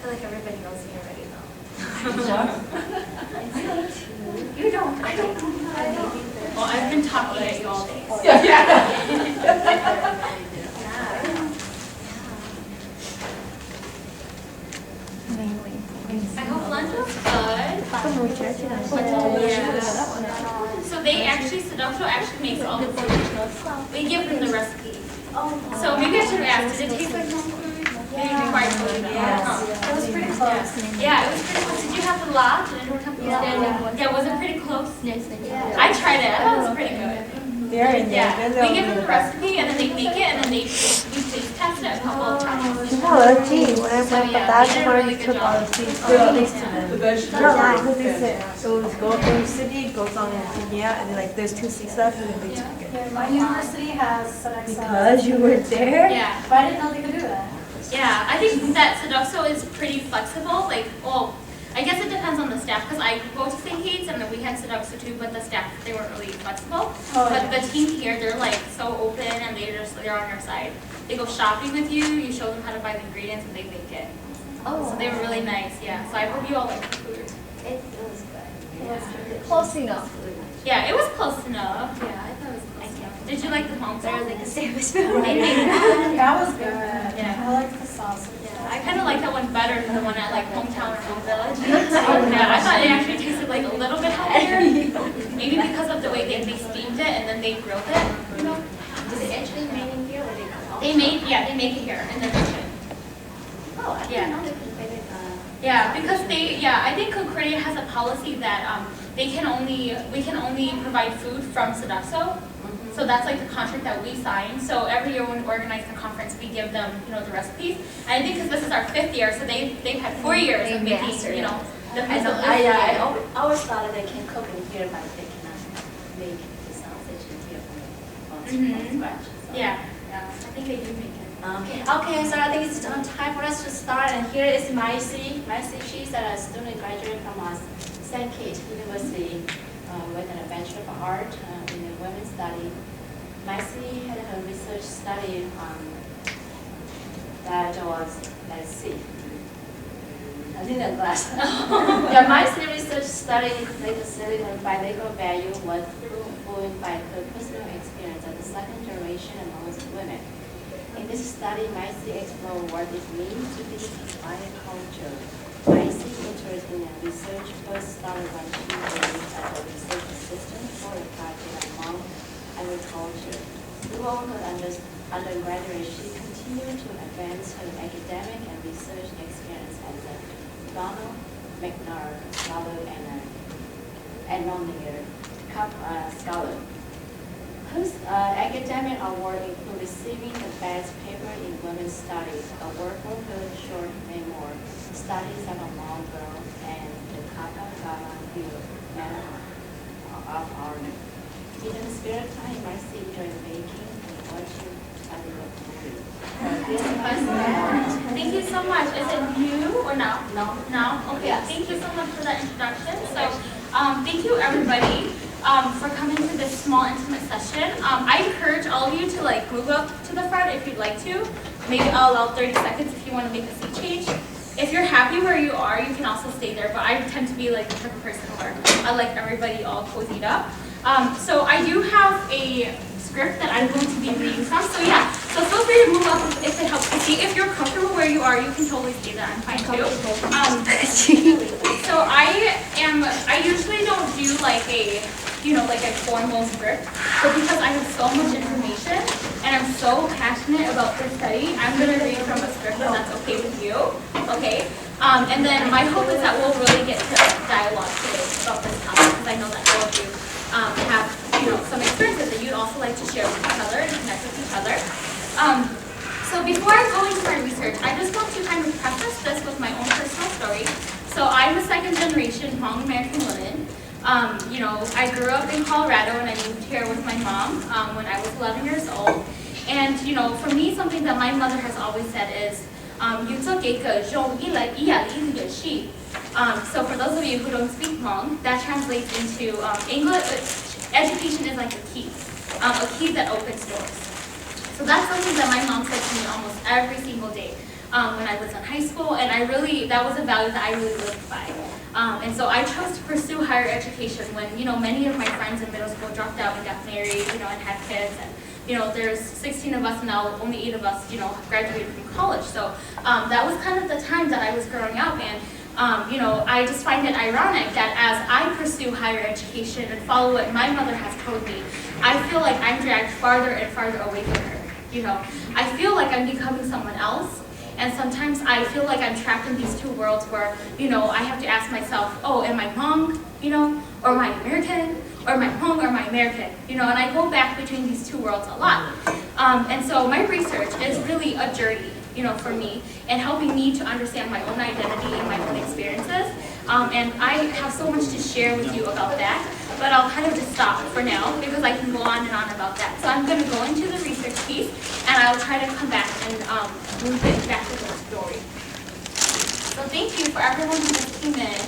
feel like everybody knows me already though. You don't. I don't. Well, I've been talking at you all day. Yeah. I hope lunch was good. So they actually, Seducto actually makes all the food. We give them the recipe. So maybe I should have asked, did it taste like Hmong food? Maybe before I told you that. It was pretty close. Yeah, it was pretty close. Did you have the lot? Did anyone have the lot? Yeah, was it pretty close? I tried it. I thought it was pretty good. Yeah, we give them the recipe and then they make it and then we taste test it a couple of times. When I went So, with yeah, that, they did a I really good took all job. the seeds next to them. The vegetables. No, because they said, so it goes from city, goes on to yeah, and then like there's 2 seats left, and then they took it. Yeah, my university has Seducto. Because you were there? Yeah. But I didn't know they could do that. Yeah, I think that Seducto is pretty flexible. Like, well, I guess it depends on the staff because I go to St. Kate's and then we had Seducto too, but the staff, they weren't really flexible. But the team here, they're like so open and they're on your side. They go shopping with you, you show them how to buy the ingredients and they make it. So they were really nice, yeah. So I hope you all like the food. It was good. Close enough. Yeah, it was close enough. Yeah, I thought it was close enough. Did you like the Hmong sauce? Better than the sandwich. They made that. That was good. Yeah. I like the sausage. Yeah, I kind of like that one better than the one at like Hometown or Home Village. Yeah, I thought it actually tasted like a little bit healthier. Maybe because of the way they steamed it and then they grilled it. You know? Did they actually make it here or they come They make it here in the kitchen. Oh, I didn't know they could make it. Yeah, because I think Korea has a policy that we can only provide food from Seducto. So that's like the contract that we signed. So every year when we organize the conference, we give them, the recipes. And I think because this is our 5th year, so they've had 4 years of making, the I always thought that they can cook in here, but they cannot make the sausage in here from scratch. So. Yeah, I think they do make it. Okay, so I think it's time for us to start. And here is Mysee. Mysee, she's a student graduate from St. Kate University with a Bachelor of Art in the Women's Study. Mysee had her research study that was, let's see, I think the glass. Yeah, Mysee research study legislative bilingual value was influenced by her personal experience as a second generation Hmong women. In this study, Mysee explored what it means to be inspired culture. Mysee's interest in research first started when she worked as a research assistant for a project on Hmong agriculture. Throughout her undergraduate, she continued to advance her academic and research experience as a Donald McNair Scholar and non-linear scholar. Whose academic award include receiving the best paper in women's studies, award for her short memoir, Studies of a Hmong Girl, and the Kappa Gama Field Medal of Honor. In the spare time, I see enjoy baking and watching other movies. Thank you so much. Is it you or no? No. No? Okay. Yes. Thank you so much for that introduction. So, thank you everybody for coming to this small intimate session. I encourage all of you to move up to the front if you'd like to. Maybe I'll allow 30 seconds if you want to make a seat change. If you're happy where you are, you can also stay there. But I tend to be like the type of person where I like everybody all cozied up. So I do have a script that I'm going to be reading from. So yeah, so feel free to move up if it helps you see. If you're comfortable where you are, you can totally stay there. I'm fine too. So I usually don't do like a formal script, but because I have so much information and I'm so passionate about this study, I'm going to read from a script if that's okay with you. Okay? And then my hope is that we'll really get to dialogue today about this topic because I know that all of you have some experiences that you'd also like to share with each other and connect with each other. So before I go into my research, I just want to kind of preface this with my own personal story. So I'm a second generation Hmong American woman. I grew up in Colorado and I moved here with my mom when I was 11 years old. And for me, something that my mother has always said is, so for those of you who don't speak Hmong, that translates into English. Education is like a key that opens doors. So that's something that my mom said to me almost every single day. when I was in high school, and that was a value that I really lived by. And so I chose to pursue higher education when, many of my friends in middle school dropped out and got married, and had kids, and, there's 16 of us, and now only 8 of us, graduated from college. So that was kind of the time that I was growing up, and I just find it ironic that as I pursue higher education and follow what my mother has told me, I feel like I'm dragged farther and farther away from her. I feel like I'm becoming someone else, and sometimes I feel like I'm trapped in these two worlds where, I have to ask myself, oh, am I Hmong, or am I American, or am I Hmong, or am I American, and I go back between these two worlds a lot. And so my research is really a journey, for me, and helping me to understand my own identity and my own experiences. And I have so much to share with you about that, but I'll kind of just stop for now because I can go on and on about that. So I'm going to go into the research piece, and I'll try to come back and move it back to the story. So thank you for everyone who just came in.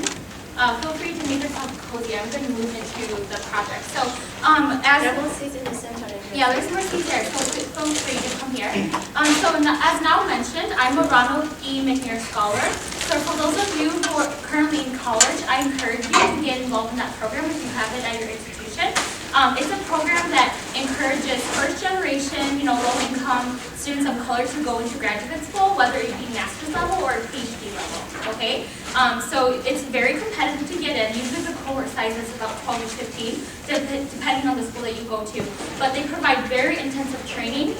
Feel free to make yourself cozy. I'm going to move into the project. So as There are more seats in the center. yeah, there's more seats there, so feel free to come here. As now mentioned, I'm a Ronald E. McNair Scholar. So for those of you who are currently in college, I encourage you to get involved in that program if you have it at your institution. It's a program that encourages first generation, low-income students of color to go into graduate school, whether it be master's level or PhD level, okay? So it's very competitive to get in. Usually the cohort size is about 12 to 15, depending on the school that you go to. But they provide very intensive training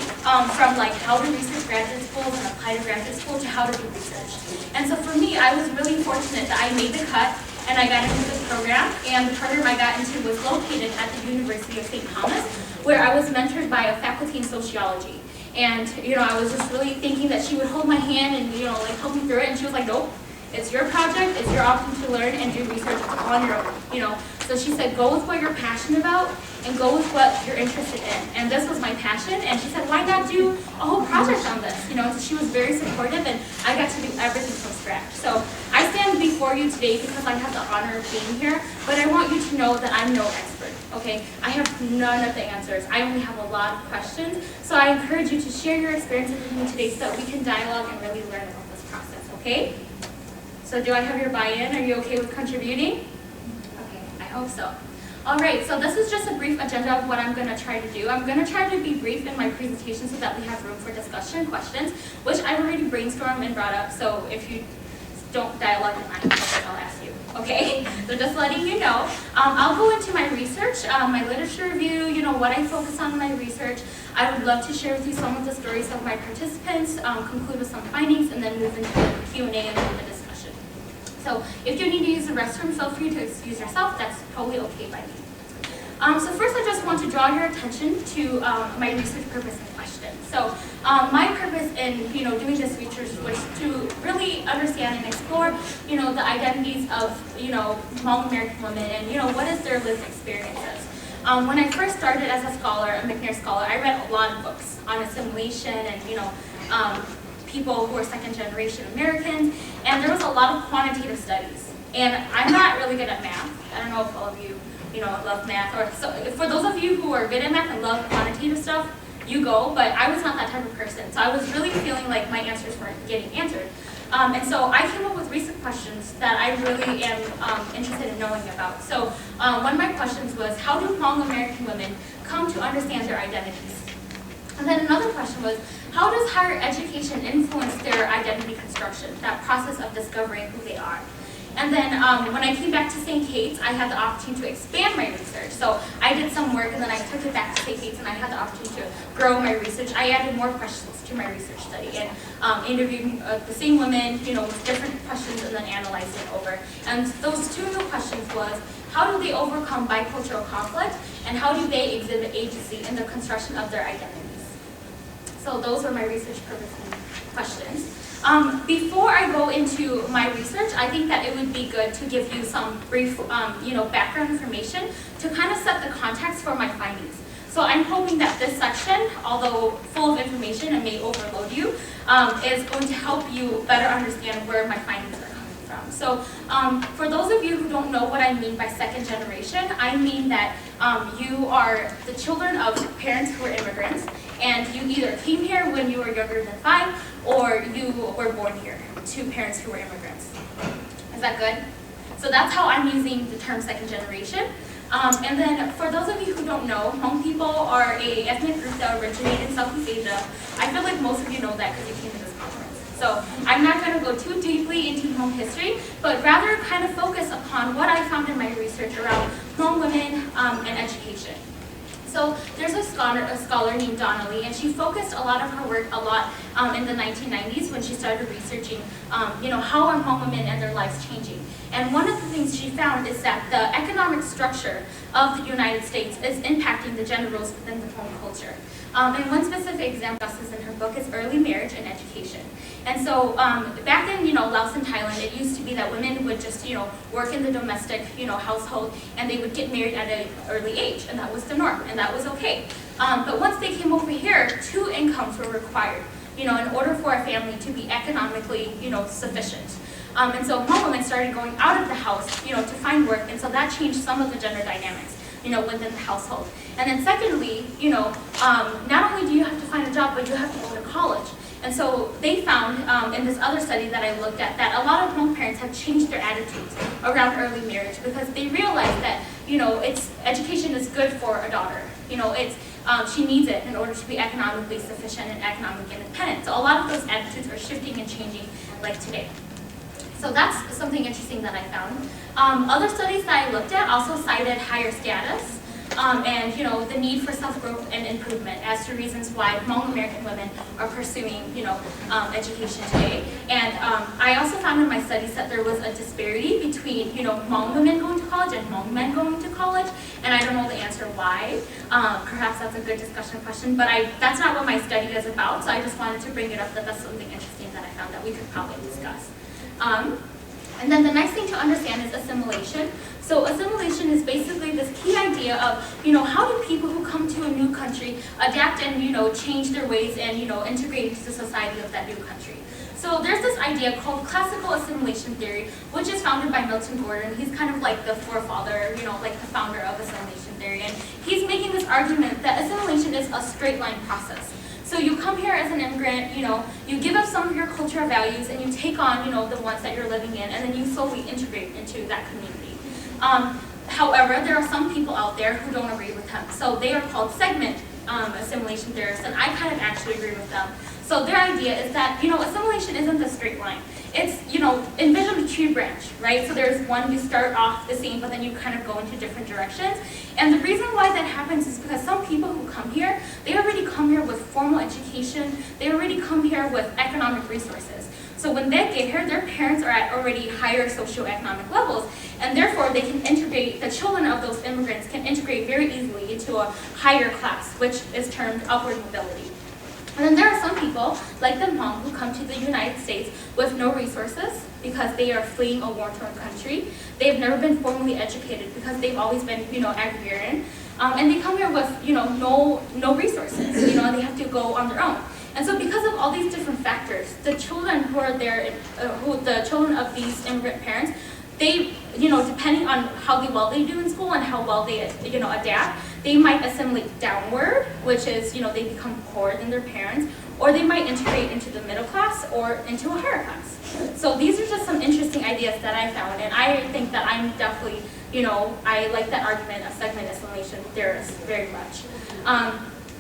from like how to research graduate schools and apply to graduate school to how to do research. And so for me, I was really fortunate that I made the cut and I got into this program, and the program I got into was located at the University of St. Thomas, where I was mentored by a faculty in sociology. And, I was just really thinking that she would hold my hand and, help me through it, and she was like, nope, it's your project, it's your option to learn and do research on your own, So she said, go with what you're passionate about and go with what you're interested in. And this was my passion, and she said, why not do a whole project on this? So she was very supportive, and I got to do everything from scratch. So I stand before you today because I have the honor of being here, but I want you to know that I'm no expert, okay? I have none of the answers. I only have a lot of questions. So I encourage you to share your experiences with me today so that we can dialogue and really learn about this process, okay? So do I have your buy-in? Are you okay with contributing? Okay, I hope so. All right, so this is just a brief agenda of what I'm going to try to do. I'm going to try to be brief in my presentation so that we have room for discussion and questions, which I've already brainstormed and brought up. So if you don't dialogue in mind, I'll ask you. Okay, so just letting you know. I'll go into my research, my literature review, what I focus on in my research. I would love to share with you some of the stories of my participants, conclude with some findings, and then move into the Q&A and then the discussion. So if you need to use the restroom, feel free to excuse yourself. That's totally okay by me. So first I just want to draw your attention to my research purpose and question. So my purpose in doing this research was to really understand and explore the identities of Hmong American women and what is their lived experiences. When I first started as a scholar, a McNair scholar, I read a lot of books on assimilation and people who are second generation Americans, and there was a lot of quantitative studies. And I'm not really good at math. I don't know if all of you love math, or so for those of you who are good at math and love quantitative stuff, you go, but I was not that type of person. So I was really feeling like my answers weren't getting answered. And so I came up with recent questions that I really am interested in knowing about. So one of my questions was, how do Hmong American women come to understand their identities? And then another question was, how does higher education influence their identity construction, that process of discovering who they are? And then when I came back to St. Kate's, I had the opportunity to expand my research. So I did some work, and then I took it back to St. Kate's, and I had the opportunity to grow my research. I added more questions to my research study, and interviewed the same women, with different questions, and then analyzed it over. And those two new questions was, how do they overcome bicultural conflict, and how do they exhibit agency in the construction of their identities? So those were my research purpose and questions. Before I go into my research, I think that it would be good to give you some brief, background information to kind of set the context for my findings. So I'm hoping that this section, although full of information and may overload you, is going to help you better understand where my findings are coming from. So for those of you who don't know what I mean by second generation, I mean that you are the children of parents who are immigrants, and you either came here when you were younger than 5, or you were born here to parents who were immigrants. Is that good? So that's how I'm using the term second generation. And then for those of you who don't know, Hmong people are an ethnic group that originated in Southeast Asia. I feel like most of you know that because you came to this conference. So I'm not going to go too deeply into Hmong history, but rather kind of focus upon what I found in my research around Hmong women and education. So there's a scholar named Donnelly, and she focused a lot of her work in the 1990s when she started researching, how are Hmong women and their lives changing. And one of the things she found is that the economic structure of the United States is impacting the gender roles within the Hmong culture. And one specific example is in her book is early marriage and education. And so back in Laos and Thailand, it used to be that women would just work in the domestic household, and they would get married at an early age, and that was the norm, and that was okay. But once they came over here, 2 incomes were required, in order for a family to be economically sufficient. And so Hmong women started going out of the house, to find work, and so that changed some of the gender dynamics, within the household. And then secondly, not only do you have to find a job, but you have to go to college. And so they found in this other study that I looked at that a lot of Hmong parents have changed their attitudes around early marriage because they realized that education is good for a daughter. She needs it in order to be economically sufficient and economically independent. So a lot of those attitudes are shifting and changing like today. So that's something interesting that I found. Other studies that I looked at also cited higher status. And the need for self-growth and improvement as to reasons why Hmong American women are pursuing education today. And I also found in my studies that there was a disparity between Hmong women going to college and Hmong men going to college, and I don't know the answer why. Perhaps that's a good discussion question, but that's not what my study is about, so I just wanted to bring it up that that's something interesting that I found that we could probably discuss. And then the next thing to understand is assimilation. So assimilation is basically this key idea of, how do people who come to a new country adapt and, change their ways and, integrate into the society of that new country. So there's this idea called classical assimilation theory, which is founded by Milton Gordon. He's kind of like the forefather, like the founder of assimilation theory. And he's making this argument that assimilation is a straight line process. So you come here as an immigrant, you give up some of your cultural values and you take on, the ones that you're living in, and then you slowly integrate into that community. However, there are some people out there who don't agree with him. So they are called segment assimilation theorists, and I kind of actually agree with them. So their idea is that, assimilation isn't a straight line. It's, envision a tree branch, right? So there's one, you start off the same, but then you kind of go into different directions. And the reason why that happens is because some people who come here, they already come here with formal education. They already come here with economic resources. So when they get here, their parents are at already higher socioeconomic levels, and therefore they can integrate, the children of those immigrants can integrate very easily into a higher class, which is termed upward mobility. And then there are some people, like the Hmong, who come to the United States with no resources because they are fleeing a war-torn country. They've never been formally educated because they've always been, agrarian. And they come here with, no resources. They have to go on their own. And so because of all these different factors, the children who are there, the children of these immigrant parents, they, depending on how well they do in school and how well they, adapt, they might assimilate downward, which is, they become poorer than their parents, or they might integrate into the middle class or into a higher class. So these are just some interesting ideas that I found, and I think that I'm definitely, I like that argument of segment assimilation theorists very much.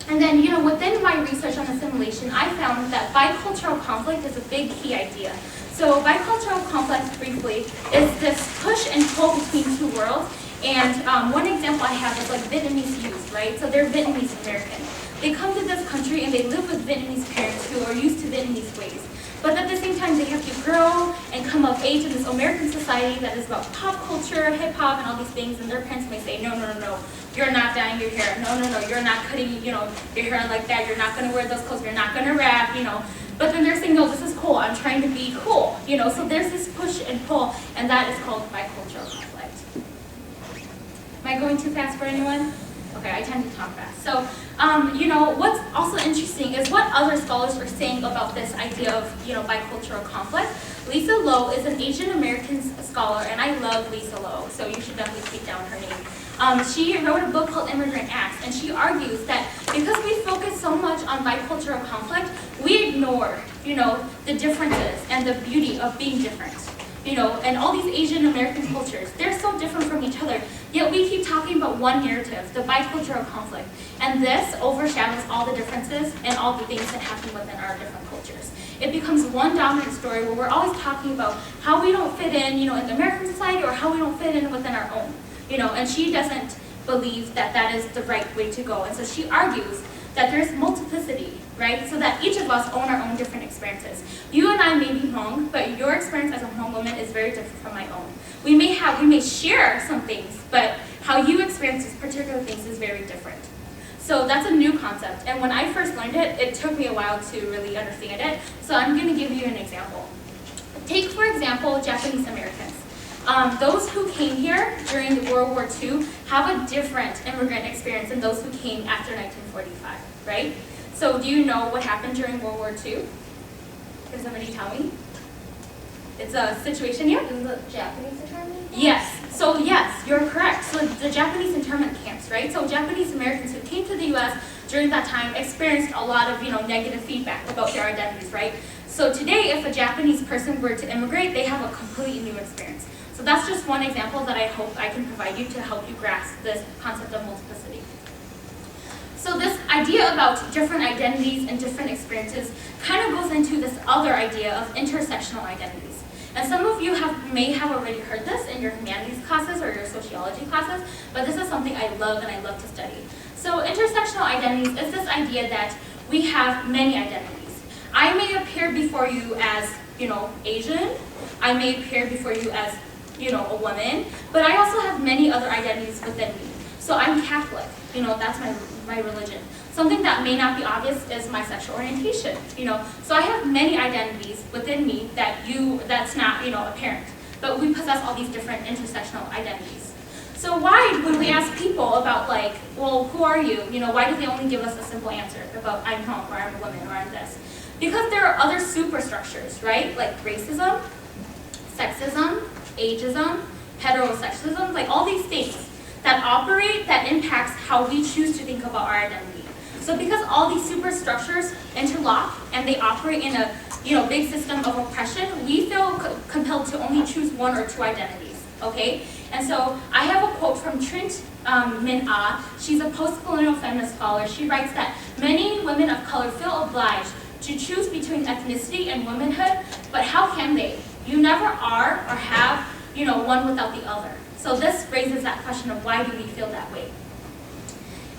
And then, within my research on assimilation, I found that bicultural conflict is a big key idea. So bicultural conflict, briefly, is this push and pull between two worlds. And one example I have is like Vietnamese youth, right? So they're Vietnamese American. They come to this country and they live with Vietnamese parents who are used to Vietnamese ways. But at the same time, they have to grow and come of age in this American society that is about pop culture, hip hop, and all these things. And their parents may say, no, you're not dyeing your hair. No, you're not cutting, your hair like that. You're not going to wear those clothes. You're not going to rap, But then they're saying, no, this is cool. I'm trying to be cool, So there's this push and pull, and that is called bicultural conflict. Am I going too fast for anyone? Okay, I tend to talk fast. So, what's also interesting is what other scholars are saying about this idea of, bicultural conflict. Lisa Lowe is an Asian American scholar, and I love Lisa Lowe, so you should definitely take down her name. She wrote a book called Immigrant Acts, and she argues that, Because we focus so much on bicultural conflict, we ignore, the differences and the beauty of being different. And all these Asian American cultures, they're so different from each other, yet we keep talking about one narrative, the bicultural conflict. And this overshadows all the differences and all the things that happen within our different cultures. It becomes one dominant story where we're always talking about how we don't fit in, in the American society, or how we don't fit in within our own. And she doesn't believe that that is the right way to go. And so she argues that there's multiplicity, right? So that each of us own our own different experiences. You and I may be Hmong, but your experience as a Hmong woman is very different from my own. We may share some things, but how you experience these particular things is very different. So that's a new concept. And when I first learned it, it took me a while to really understand it. So I'm gonna give you an example. Take, for example, Japanese Americans. Those who came here during World War II have a different immigrant experience than those who came after 1945, right? So do you know what happened during World War II? Can somebody tell me? It's a situation here? In the Japanese internment? Yes. So yes, you're correct. So the Japanese internment camps, right? So Japanese Americans who came to the U.S. during that time experienced a lot of, negative feedback about their identities, right? So today, if a Japanese person were to immigrate, they have a completely new experience. So that's just one example that I hope I can provide you to help you grasp this concept of multiplicity. So this idea about different identities and different experiences kind of goes into this other idea of intersectional identities. And some of you may have already heard this in your humanities classes or your sociology classes, but this is something I love and I love to study. So intersectional identities is this idea that we have many identities. I may appear before you as, Asian. I may appear before you as, a woman, but I also have many other identities within me. So I'm Catholic, that's my religion. Something that may not be obvious is my sexual orientation, So I have many identities within me that's not, apparent. But we possess all these different intersectional identities. So why, when we ask people about who are you? Why do they only give us a simple answer about I'm Hmong, or I'm a woman, or I'm this? Because there are other superstructures, right? Like racism, sexism, ageism, heterosexism, all these things that operate, that impacts how we choose to think about our identity. So because all these superstructures interlock and they operate in a big system of oppression, we feel compelled to only choose one or two identities, okay? And so I have a quote from Trint Min Ah. She's a post-colonial feminist scholar. She writes that many women of color feel obliged to choose between ethnicity and womanhood, but how can they? You never are or have, one without the other. So this raises that question of why do we feel that way?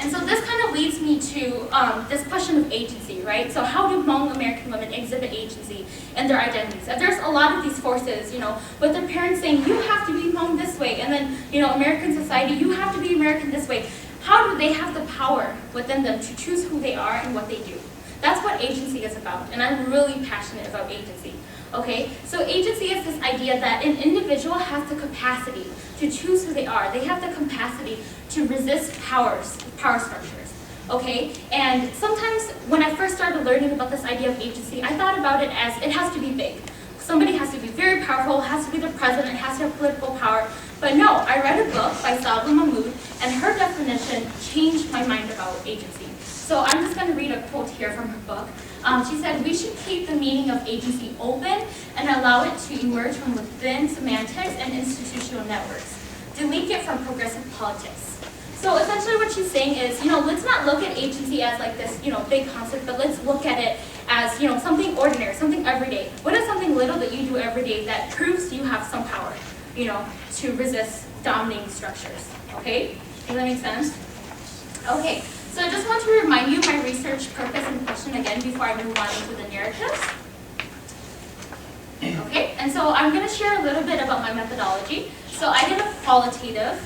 And so this kind of leads me to this question of agency, right? So how do Hmong American women exhibit agency in their identities? And there's a lot of these forces, with their parents saying, you have to be Hmong this way, and then, American society, you have to be American this way. How do they have the power within them to choose who they are and what they do? That's what agency is about, and I'm really passionate about agency. Okay, so agency is this idea that an individual has the capacity to choose who they are. They have the capacity to resist power structures. Okay, and sometimes when I first started learning about this idea of agency, I thought about it as it has to be big. Somebody has to be very powerful, has to be the president, has to have political power. But no, I read a book by Salva Mahmood, and her definition changed my mind about agency. So I'm just going to read a quote here from her book. She said, we should keep the meaning of agency open and allow it to emerge from within semantics and institutional networks. Delete it from progressive politics. So essentially what she's saying is, let's not look at agency as this, big concept, but let's look at it as, something ordinary, something everyday. What is something little that you do every day that proves you have some power, to resist dominating structures, okay? Does that make sense? Okay. So I just want to remind you my research purpose and question again before I move on into the narratives. Okay, and so I'm going to share a little bit about my methodology. So I did a qualitative,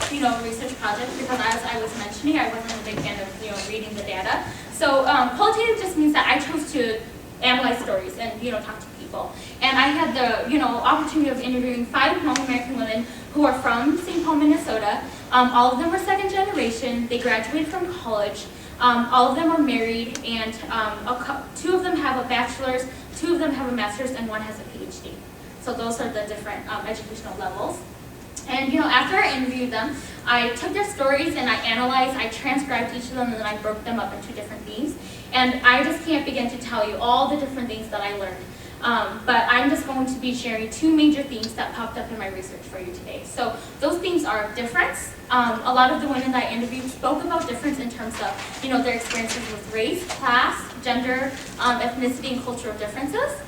research project because as I was mentioning, I wasn't a big fan of, reading the data. So qualitative just means that I chose to analyze stories and, talk to people. And I had the, opportunity of interviewing 5 Hmong American women who are from St. Paul, Minnesota. All of them were second generation. They graduated from college. All of them are married, and 2 of them have a bachelor's, 2 of them have a master's, and 1 has a PhD. So those are the different educational levels. And after I interviewed them, I took their stories and I analyzed, I transcribed each of them, and then I broke them up into different themes. And I just can't begin to tell you all the different things that I learned. But I'm just going to be sharing 2 major themes that popped up in my research for you today. So those themes are difference. A lot of the women that I interviewed spoke about difference in terms of their experiences with race, class, gender, ethnicity, and cultural differences.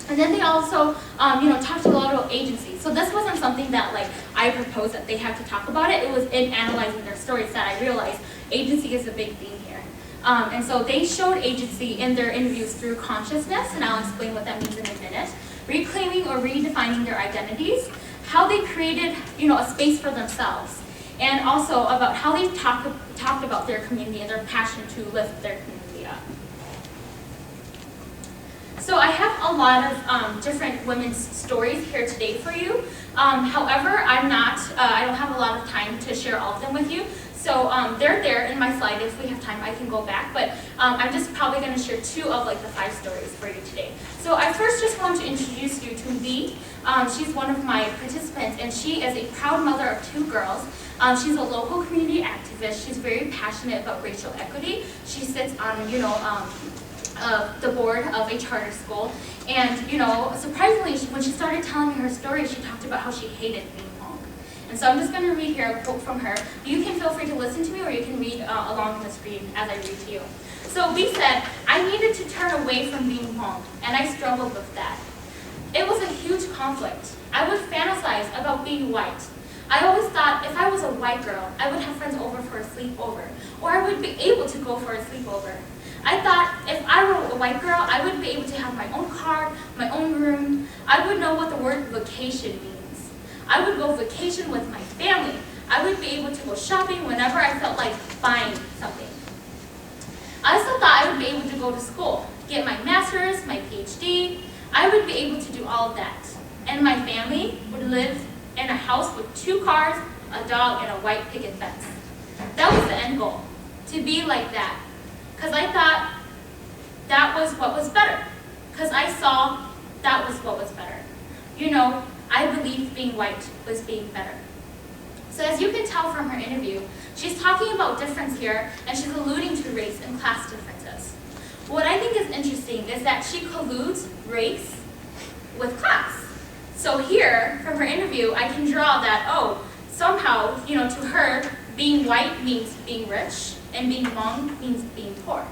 And then they also, talked a lot about agency. So this wasn't something that I proposed that they had to talk about it. It was in analyzing their stories that I realized agency is a big theme here. And so they showed agency in their interviews through consciousness, and I'll explain what that means in a minute. Reclaiming or redefining their identities, how they created, a space for themselves, and also about how they talked about their community and their passion to lift their community up. So I have a lot of different women's stories here today for you. However, I don't have a lot of time to share all of them with you. So they're there in my slide. If we have time, I can go back. But I'm just probably going to share 2 of the 5 stories for you today. So I first just want to introduce you to Lee. She's one of my participants, and she is a proud mother of 2 girls. She's a local community activist. She's very passionate about racial equity. She sits on, the board of a charter school. And, surprisingly, when she started telling me her story, she talked about how she hated being Hmong. And so I'm just going to read here a quote from her. You can feel free to listen to me, or you can read along on the screen as I read to you. So Lee said, I needed to turn away from being Hmong, and I struggled with that. It was a huge conflict. I would fantasize about being white. I always thought if I was a white girl, I would have friends over for a sleepover, or I would be able to go for a sleepover. I thought if I were a white girl, I would be able to have my own car, my own room. I would know what the word vacation means. I would go vacation with my family. I would be able to go shopping whenever I felt like buying something. I also thought I would be able to go to school, get my master's, my PhD. I would be able to do all of that. And my family would live in a house with 2 cars, a dog, and a white picket fence. That was the end goal, to be like that. Because I thought that was what was better. Because I saw that was what was better. I believed being white was being better. So as you can tell from her interview, she's talking about difference here, and she's alluding to race and class differences. What I think is interesting is that she colludes race with class. So here, from her interview, I can draw that, somehow, to her, being white means being rich, and being Hmong means being poor.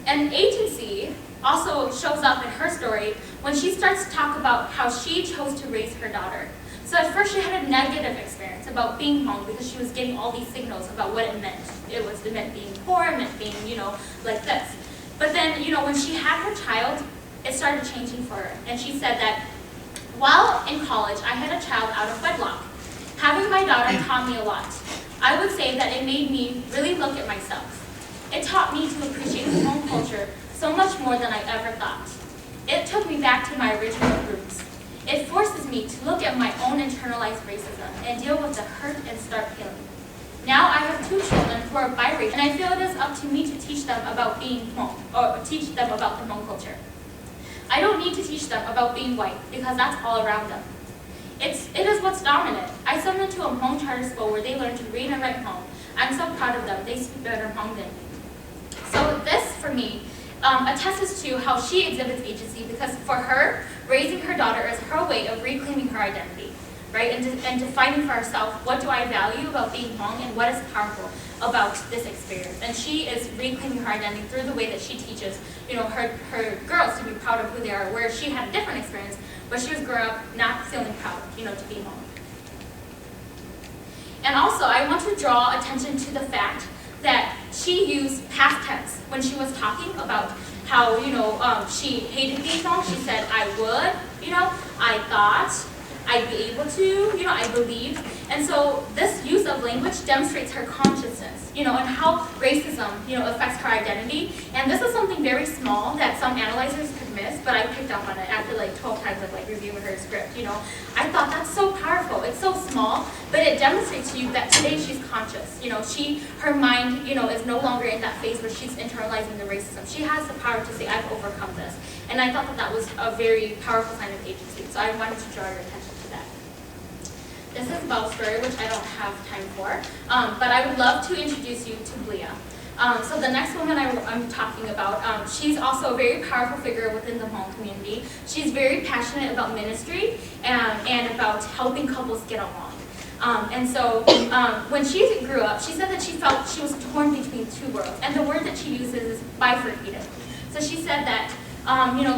And agency also shows up in her story when she starts to talk about how she chose to raise her daughter. So at first she had a negative experience about being Hmong because she was getting all these signals about what it meant. It meant being poor, it meant being, like this. But then, when she had her child, it started changing for her. And she said that while in college, I had a child out of wedlock. Having my daughter taught me a lot. I would say that it made me really look at myself. It taught me to appreciate the Hmong culture so much more than I ever thought. It took me back to my original roots. It forces me to look at my own internalized racism and deal with the hurt and start healing. Now I have 2 children who are biracial, and I feel it is up to me to teach them about being Hmong, or teach them about the Hmong culture. I don't need to teach them about being white because that's all around them. It is what's dominant. I sent them to a Hmong charter school where they learn to read and write Hmong. I'm so proud of them. They speak better Hmong than me. So this, for me, attests to how she exhibits agency, because for her, raising her daughter is her way of reclaiming her identity, right? And defining for herself, what do I value about being Hmong and what is powerful about this experience. And she is reclaiming her identity through the way that she teaches, her girls to be proud of who they are, where she had a different experience, but she was growing up not feeling proud, to be Hmong. And also, I want to draw attention to the fact that she used past tense when she was talking about how, she hated being Hmong. She said, I would, I thought, I'd be able to, I believed. And so this use of language demonstrates her consciousness, and how racism, affects her identity. And this is something very small that some analyzers could miss, but I picked up on it after 12 times of reviewing her script, I thought that's so powerful. It's so small, but it demonstrates to you that today she's conscious. Her mind, is no longer in that phase where she's internalizing the racism. She has the power to say, I've overcome this. And I thought that was a very powerful sign of agency. So I wanted to draw your attention to that. This is Belle's story, which I don't have time for, but I would love to introduce you to Blia. So the next woman I'm talking about, she's also a very powerful figure within the Hmong community. She's very passionate about ministry and about helping couples get along. And so when she grew up, she said that she felt she was torn between two worlds, and the word that she uses is bifurcated. So she said that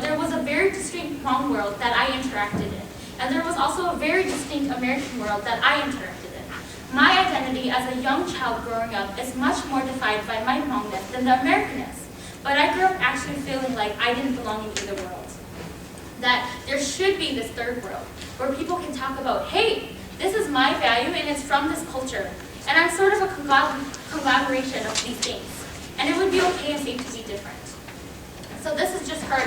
there was a very distinct Hmong world that I interacted in, and there was also a very distinct American world that I interacted in. My identity as a young child growing up is much more defined by my Hmongness than the Americanness. But I grew up actually feeling like I didn't belong in either world. That there should be this third world where people can talk about, hey, this is my value and it's from this culture. And I'm sort of a conglomeration of these things. And it would be okay and safe to be different. So this is just her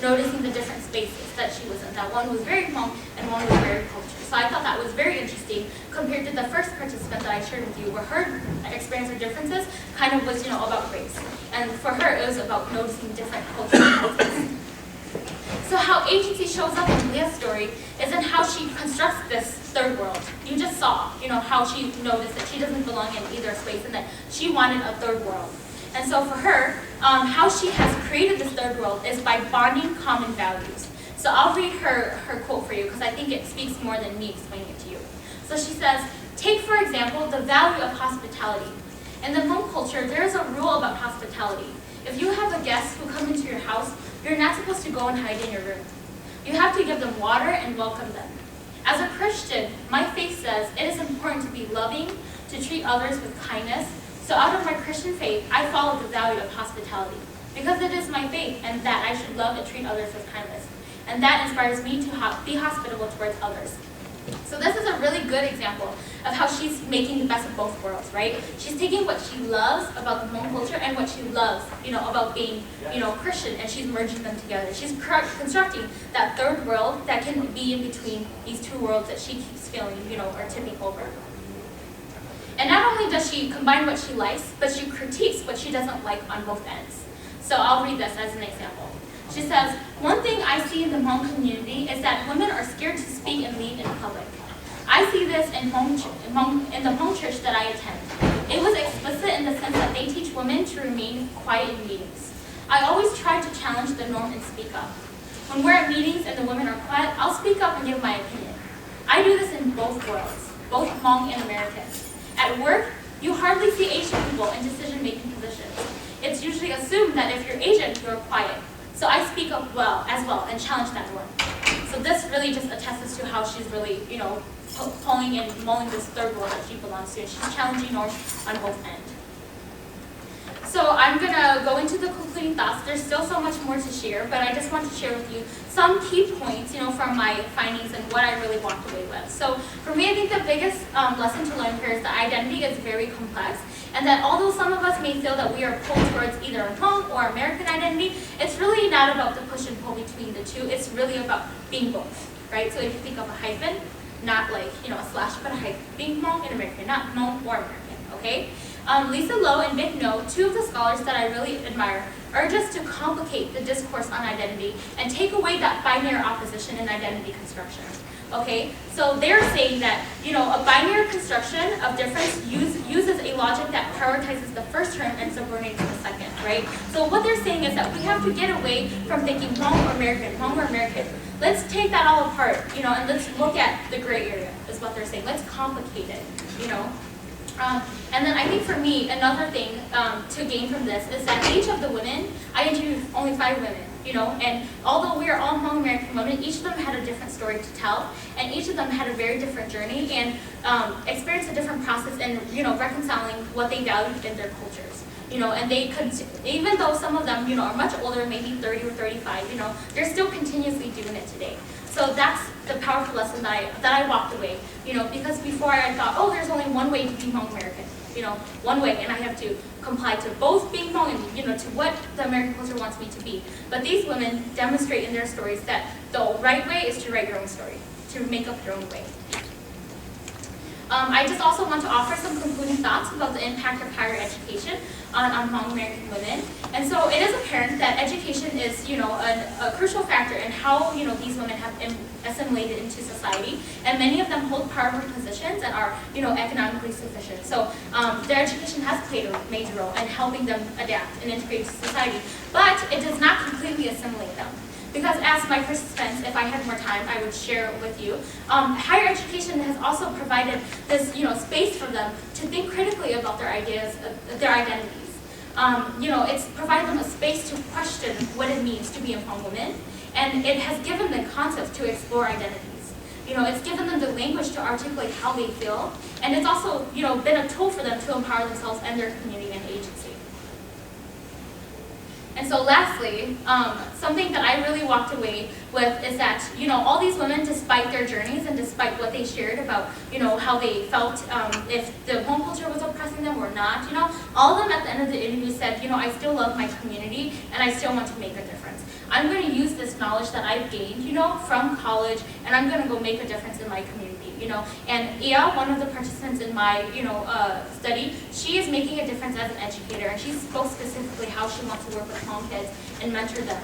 noticing the different spaces that she was in. That one was very Hmong and one was very culture. So I thought that was very interesting compared to the first participant that I shared with you, where her experience of differences kind of was, about race. And for her, it was about noticing different cultures. So how agency shows up in Blia's story is in how she constructs this third world. You just saw, how she noticed that she doesn't belong in either space and that she wanted a third world. And so for her, how she has created this third world is by bonding common values. So I'll read her quote for you because I think it speaks more than me explaining it to you. So she says, take for example the value of hospitality. In the Hmong culture, there is a rule about hospitality. If you have a guest who come into your house, you're not supposed to go and hide in your room. You have to give them water and welcome them. As a Christian, my faith says it is important to be loving, to treat others with kindness. So out of my Christian faith, I follow the value of hospitality because it is my faith and that I should love and treat others with kindness. And that inspires me to be hospitable towards others. So this is a really good example of how she's making the best of both worlds, right? She's taking what she loves about the Hmong culture and what she loves, about being, Christian, and she's merging them together. She's constructing that third world that can be in between these two worlds that she keeps feeling, are tipping over. And not only does she combine what she likes, but she critiques what she doesn't like on both ends. So I'll read this as an example. She says, one thing I see in the Hmong community is that women are scared to speak and lead in public. I see this in the Hmong church that I attend. It was explicit in the sense that they teach women to remain quiet in meetings. I always try to challenge the norm and speak up. When we're at meetings and the women are quiet, I'll speak up and give my opinion. I do this in both worlds, both Hmong and American. At work, you hardly see Asian people in decision-making positions. It's usually assumed that if you're Asian, you're quiet. So I speak up as well and challenge that norm. So this really just attests to how she's really, pulling and mulling this third world that she belongs to. And she's challenging norms on both ends. So I'm going to go into the concluding thoughts. There's still so much more to share, but I just want to share with you some key points, from my findings and what I really walked away with. So for me, I think the biggest lesson to learn here is that identity is very complex, and that although some of us may feel that we are pulled towards either a Hmong or American identity, it's really not about the push and pull between the two. It's really about being both, right? So if you think of a hyphen, not like, a slash, but a hyphen. Being Hmong and American, not Hmong or American, okay? Lisa Lowe and Vic No, two of the scholars that I really admire, urge us to complicate the discourse on identity and take away that binary opposition in identity construction. Okay, so they're saying that a binary construction of difference uses a logic that prioritizes the first term and subordinates the second, right? So what they're saying is that we have to get away from thinking Hmong or American, Hmong or American. Let's take that all apart, and let's look at the gray area, is what they're saying. Let's complicate it, And then I think for me, another thing to gain from this is that each of the women, I interviewed only 5 women, and although we are all Hmong American women, each of them had a different story to tell, and each of them had a very different journey and experienced a different process in, reconciling what they valued in their cultures. And they could, even though some of them, are much older, maybe 30 or 35, they're still continuously doing it today. So that's the powerful lesson that I walked away, because before I thought, oh, there's only one way to be Hmong American, one way, and I have to comply to both being Hmong and, to what the American culture wants me to be. But these women demonstrate in their stories that the right way is to write your own story, to make up your own way. I just also want to offer some concluding thoughts about the impact of higher education on Hmong American women. And so it is apparent that education is, a crucial factor in how, these women have assimilated into society. And many of them hold powerful positions and are, economically sufficient. So their education has played a major role in helping them adapt and integrate to society. But it does not completely assimilate them. Because as my participants, if I had more time, I would share with you. Higher education has also provided this, space for them to think critically about their ideas, their identities. It's provided them a space to question what it means to be a Hmong woman, and it has given them concepts to explore identities. It's given them the language to articulate how they feel, and it's also, been a tool for them to empower themselves and their community and agency. And so lastly, something that I really walked away with is that, all these women, despite their journeys and despite what they shared about, how they felt, if the home culture was oppressing them or not, all of them at the end of the interview said, I still love my community and I still want to make a difference. I'm going to use this knowledge that I've gained, from college, and I'm going to go make a difference in my community. And Ia, one of the participants in my, study, she is making a difference as an educator, and she spoke specifically how she wants to work with Hmong kids and mentor them.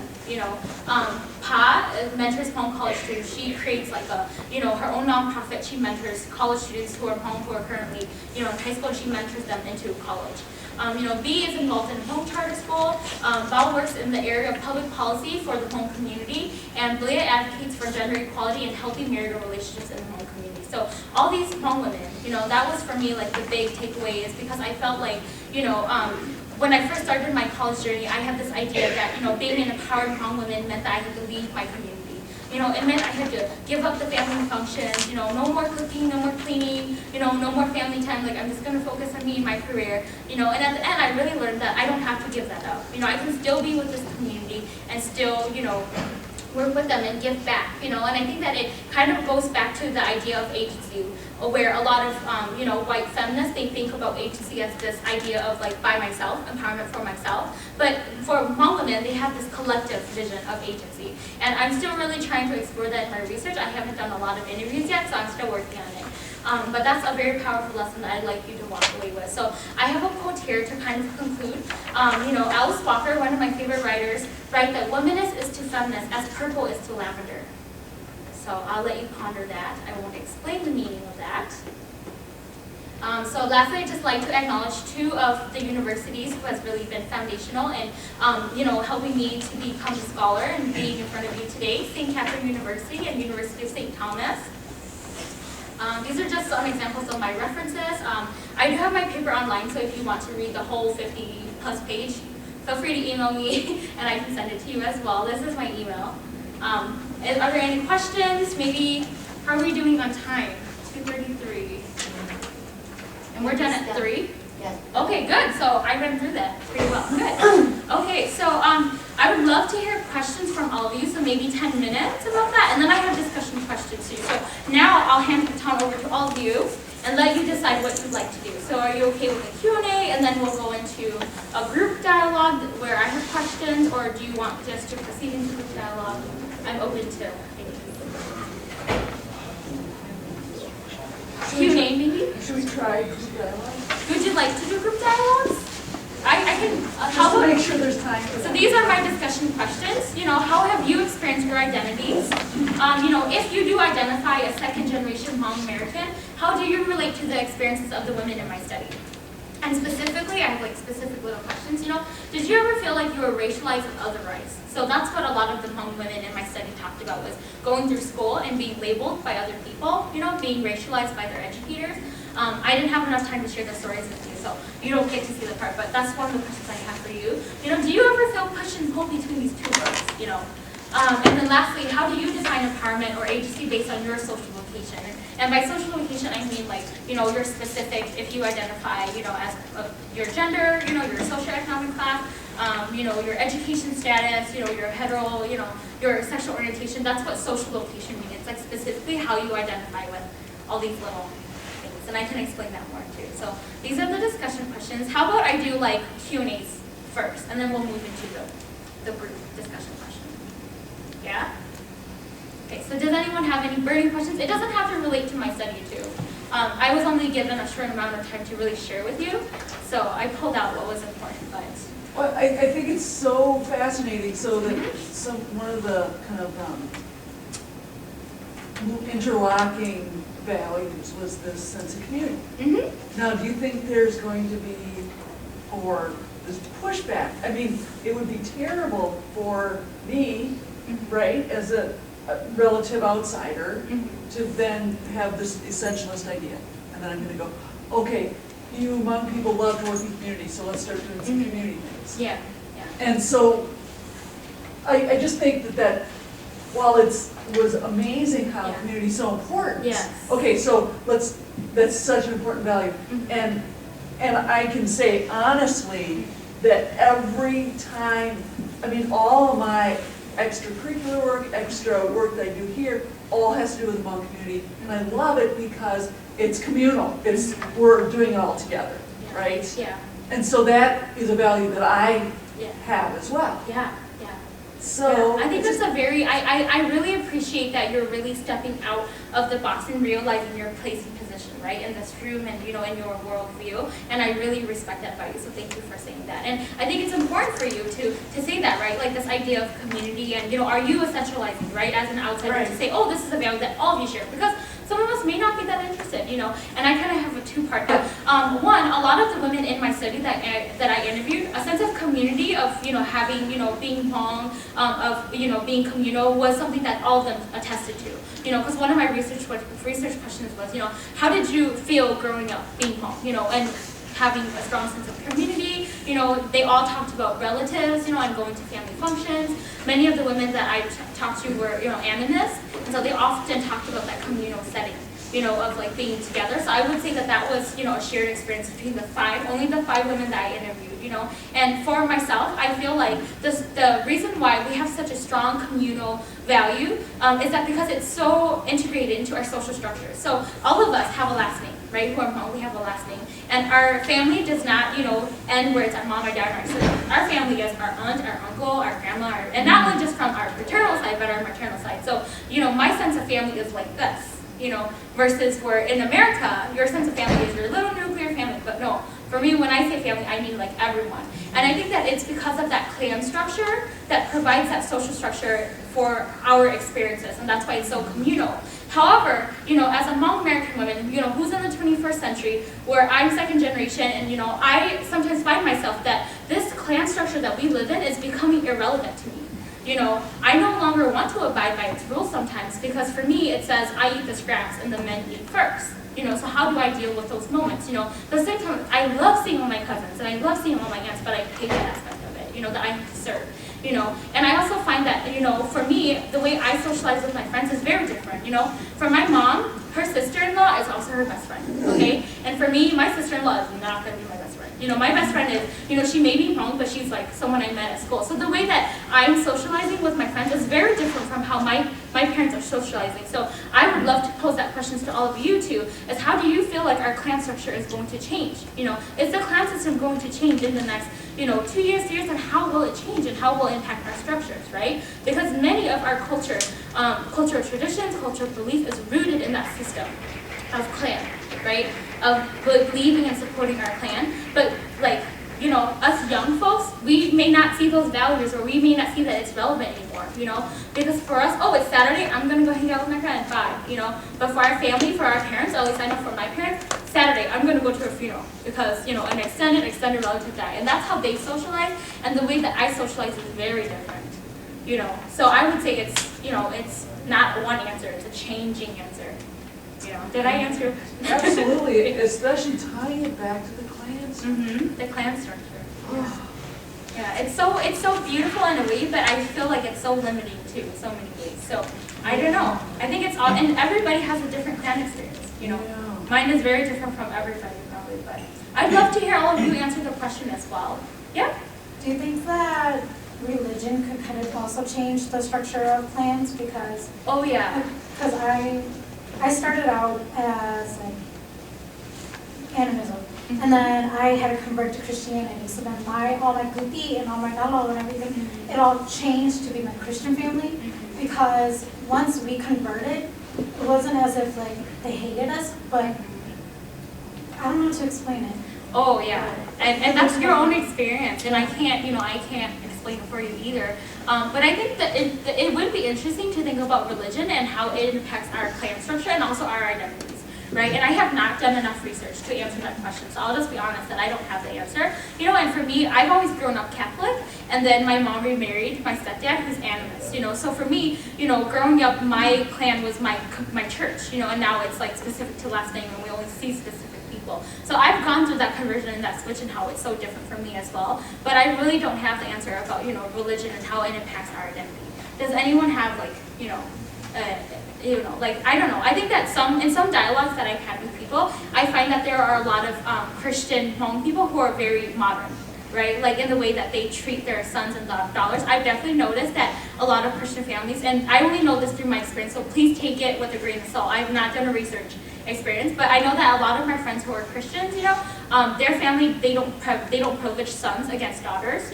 Pa mentors Hmong college students. She creates like a, her own nonprofit. She mentors college students who are Hmong, who are currently, in high school, and she mentors them into college. B is involved in Hmong charter school. Bao works in the area of public policy for the Hmong community, and Blia advocates for gender equality and healthy marital relationships in the Hmong community. So all these Hmong women, that was for me like the big takeaway, is because I felt like, when I first started my college journey, I had this idea that, being an empowered Hmong woman meant that I had to leave my community. It meant I had to give up the family functions, no more cooking, no more cleaning, no more family time, like I'm just going to focus on me and my career, and at the end I really learned that I don't have to give that up. I can still be with this community and still, work with them and give back, and I think that it kind of goes back to the idea of agency, where a lot of, white feminists, they think about agency as this idea of like by myself, empowerment for myself, but for Hmong women, they have this collective vision of agency, and I'm still really trying to explore that in my research. I haven't done a lot of interviews yet, so I'm still working on it. But that's a very powerful lesson that I'd like you to walk away with. So I have a quote here to kind of conclude. Alice Walker, one of my favorite writers, writes that womanist is to feminist as purple is to lavender. So I'll let you ponder that. I won't explain the meaning of that. So lastly, I'd just like to acknowledge two of the universities who has really been foundational in, helping me to become a scholar and being in front of you today, St. Catherine University and University of St. Thomas. These are just some examples of my references. I do have my paper online, so if you want to read the whole 50-plus page, feel free to email me, and I can send it to you as well. This is my email. Are there any questions? Maybe, how are we doing on time? 2:33. And we're done at 3? Yes. Okay, good. So I ran through that pretty well. Good. Okay, so I would love to hear questions from all of you, so maybe 10 minutes about that, and then I have discussion questions too. So now I'll hand the baton over to all of you and let you decide what you'd like to do. So are you okay with a Q&A, and then we'll go into a group dialogue where I have questions, or do you want just to proceed into group dialogue? I'm open to anything. Q&A maybe? Should we try group dialogue? Would you like to do group dialogues? I can, Just to make sure there's time for so that. these are my discussion questions. How have you experienced your identities? If you do identify as second-generation Hmong American, how do you relate to the experiences of the women in my study? And specifically, I have like specific little questions. Did you ever feel like you were racialized and otherized? So that's what a lot of the Hmong women in my study talked about, was going through school and being labeled by other people, being racialized by their educators. I didn't have enough time to share the stories with you, so you don't get to see the part, but that's one of the questions I have for you. Do you ever feel pushed and pulled between these two worlds? And then lastly, how do you define empowerment or agency based on your social location? And by social location, I mean like, your specific, if you identify, as your gender, your socioeconomic class, your education status, your hetero, your sexual orientation. That's what social location means. It's like specifically how you identify with all these little things. And I can explain that more too. So these are the discussion questions. How about I do like Q&As first, and then we'll move into the group discussion question. Yeah? Okay, so does anyone have any burning questions? It doesn't have to relate to my study too. I was only given a short amount of time to really share with you, so I pulled out what was important. But well, I think it's so fascinating. So that one of the kind of interlocking values was this sense of community. Now, do you think there's going to be, or this pushback? I mean, it would be terrible for me, right, as a relative outsider, to then have this essentialist idea. And then I'm going to go, okay, you Hmong people love to work in community, so let's start doing some community things. yeah. And so I just think that while it was amazing how community is so important. Yes. Okay, so that's such an important value. And I can say honestly that every time, I mean, all of my extracurricular work, extra work that I do here, all has to do with the Hmong community. And I love it because it's communal. We're doing it all together, right? Yeah. And so that is a value that I have as well. Yeah. So I think that's a very, I really appreciate that you're really stepping out of the box and realizing your place and position, right, in this room and, in your worldview. And I really respect that value, so thank you for saying that. And I think it's important for you to say that, right, like this idea of community and, are you essentializing, right, as an outsider to say, oh, this is a value that all of you share. Because some of us may not be that interested, and I kind of have a two-part. One, a lot of the women in my study that I interviewed, a sense of community of, having, being Hmong, of, being communal was something that all of them attested to. Because one of my research questions was, how did you feel growing up being Hmong, and having a strong sense of community. They all talked about relatives, and going to family functions. Many of the women that I talked to were, animists, and so they often talked about that communal setting, of like being together. So I would say that was, a shared experience between only the 5 women that I interviewed, And for myself, I feel like the reason why we have such a strong communal value is that because it's so integrated into our social structure. So all of us have a last name, right? Who are Hmong, we have a last name. And our family does not, end where it's our mom, our dad, our sister. Our family is our aunt, our uncle, our grandma, and not only just from our paternal side, but our maternal side. So, my sense of family is like this, versus where in America, your sense of family is your little nuclear family. But no, for me, when I say family, I mean like everyone. And I think that it's because of that clan structure that provides that social structure for our experiences, and that's why it's so communal. However, as a Hmong American woman, who's in the 21st century, where I'm second generation, and I sometimes find myself that this clan structure that we live in is becoming irrelevant to me. I no longer want to abide by its rules sometimes, because for me it says I eat the scraps and the men eat first. So how do I deal with those moments? At the same time, I love seeing all my cousins and I love seeing all my aunts, but I hate that aspect of it, that I need to serve. And I also find that, for me, the way I socialize with my friends is very different. For my mom, her sister-in-law is also her best friend, okay? And for me, my sister-in-law is not going to be my best friend. My best friend is, she may be Hmong, but she's like someone I met at school. So the way that I'm socializing with my friends is very different from how my parents are socializing. So I would love to pose that question to all of you too, is how do you feel like our clan structure is going to change? Is the clan system going to change in the next 2 years, 3 years, and how will it change and how will it impact our structures, right? Because many of our cultural traditions, cultural belief is rooted in that system of clan, right? Of believing and supporting our clan. But us young folks, we may not see those values, or we may not see that it's relevant anymore, because for us, oh, it's Saturday, I'm gonna go hang out with my friend, bye, But for our family, for our parents, at least I know for my parents, Saturday, I'm gonna go to a funeral because, an extended relative died. And that's how they socialize, and the way that I socialize is very different, So I would say it's not one answer, it's a changing answer. Did I answer your question? Absolutely, especially tying it back to the clans. The clan structure. Yeah, it's so beautiful in a way, but I feel like it's so limiting too in so many ways. So I don't know. I think it's all, and everybody has a different clan experience. Mine is very different from everybody probably, but I'd love to hear all of you answer the question as well. Yeah. Do you think that religion could kind of also change the structure of clans? Because I started out as like animism, and then I had to convert to Christianity. So then all my guti and all my nalo and everything, it all changed to be my Christian family. Because once we converted, it wasn't as if like they hated us, but I don't know how to explain it. Oh yeah, and that's your own experience, and I can't explain it for you either. But I think that it would be interesting to think about religion and how it impacts our clan structure and also our identities, right? And I have not done enough research to answer that question, so I'll just be honest that I don't have the answer. And for me, I've always grown up Catholic, and then my mom remarried my stepdad, who's animist. So for me, growing up, my clan was my church, and now it's like specific to last name, and we only see specific people. So I've gone through that conversion and that switch and how it's so different for me as well. But I really don't have the answer about, religion and how it impacts our identity. Does anyone have like, I don't know. I think that in some dialogues that I've had with people, I find that there are a lot of Christian Hmong people who are very modern, right? Like in the way that they treat their sons and daughters. I've definitely noticed that a lot of Christian families, and I only know this through my experience, so please take it with a grain of salt. I've not done a research experience, but I know that a lot of my friends who are Christians, their family, they don't privilege sons against daughters,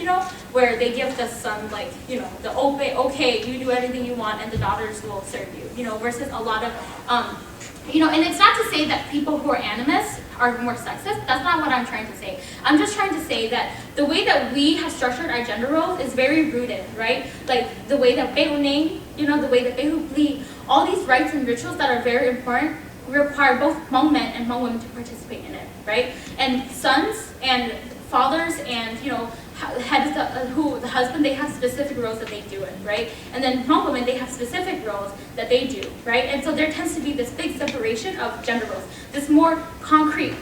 where they give the son like, the okay, you do anything you want, and the daughters will serve you, versus a lot of, and it's not to say that people who are animists are more sexist. That's not what I'm trying to say. I'm just trying to say that the way that we have structured our gender roles is very rooted, right? Like the way that Be'uning, the way that Be'u all these rites and rituals that are very important require both Hmong men and Hmong women to participate in it, right? And sons and fathers and heads, the husband, they have specific roles that they do it, right? And then Hmong women, they have specific roles that they do, right? And so there tends to be this big separation of gender roles, this more concrete,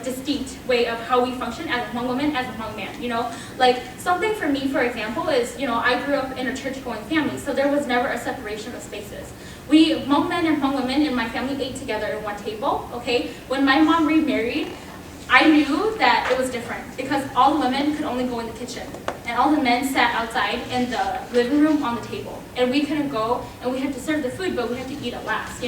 distinct way of how we function as a Hmong woman, as a Hmong man, Like something for me, for example, is, I grew up in a church-going family, so there was never a separation of spaces. We, Hmong men and Hmong women in my family ate together at one table, okay? When my mom remarried, I knew that it was different because all the women could only go in the kitchen and all the men sat outside in the living room on the table. And we couldn't go and we had to serve the food, but we had to eat it last,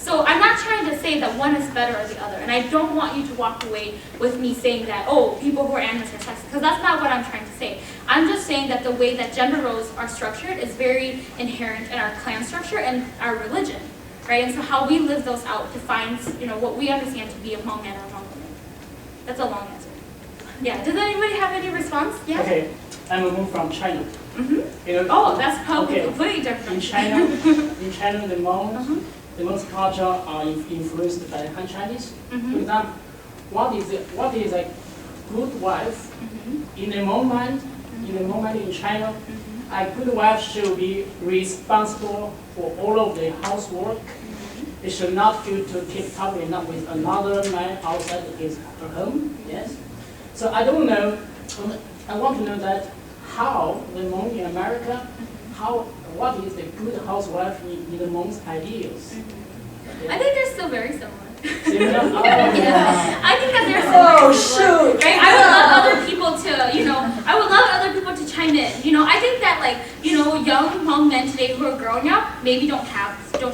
So I'm not trying to say that one is better or the other. And I don't want you to walk away with me saying that, oh, people who are animists are sexist, because that's not what I'm trying to say. I'm just saying that the way that gender roles are structured is very inherent in our clan structure and our religion, right? And so how we live those out defines, what we understand to be a Hmong man or a Hmong woman. That's a long answer. Yeah, does anybody have any response? Yeah? Okay, I'm moved from China. Mm-hmm. Oh, that's probably completely different. In China, the Hmong culture are influenced by Han Chinese. For example, what is a good wife in the moment in China? A good wife should be responsible for all of the housework. It should not feel to keep talking with another man outside her home. Yes. So I don't know. I want to know that how the Hmong in America, what is the good housewife in the Hmong's ideals? Okay. I think they're still very similar. Similar? Yeah. I think that they're so similar. Right? I would love other people to, I would love other people to chime in. I think that young Hmong men today who are growing up maybe don't